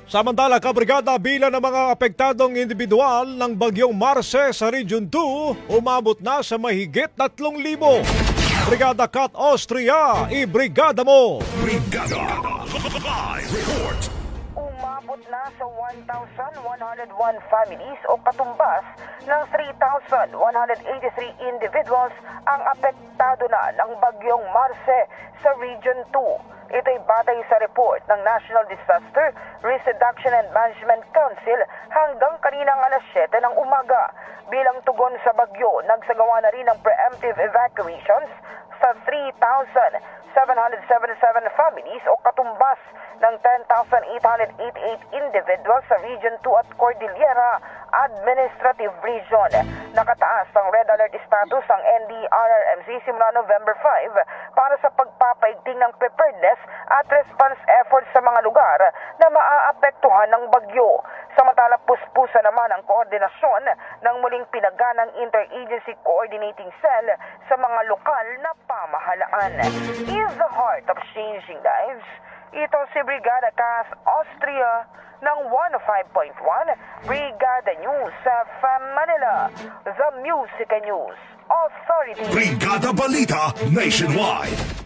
Samantala, kabrigada bilang ng mga apektadong individual ng bagyong Marce sa Region 2 umabot na sa mahigit 3,000. Brigada Kat Austria, ibrigada mo! Brigada Live Report. Umabot na sa 1,101 families o katumbas ng 3,183 individuals ang apektado na ng bagyong Marce sa Region 2. Ito'y batay sa report ng National Disaster Risk Reduction and Management Council hanggang kaninang alas 7 ng umaga. Bilang tugon sa bagyo, nagsagawa na rin ng preemptive evacuations sa 3,777 families o katumbas ng 10,888 individuals sa Region 2 at Cordillera Administrative Region. Nakataas ang red alert status ang NDRRMC simula November 5 para sa pagpapaigting ng preparedness at response efforts sa mga lugar na maaapektuhan ng bagyo. Samantala, puspusa naman ang koordinasyon ng muling pinaganang Interagency Coordinating Cell sa mga lokal na pamahalaan. In the heart of changing lives, ito si Brigada Kat Austria ng 105.1 Brigada News sa Manila, the Music News Authority. Brigada Balita Nationwide.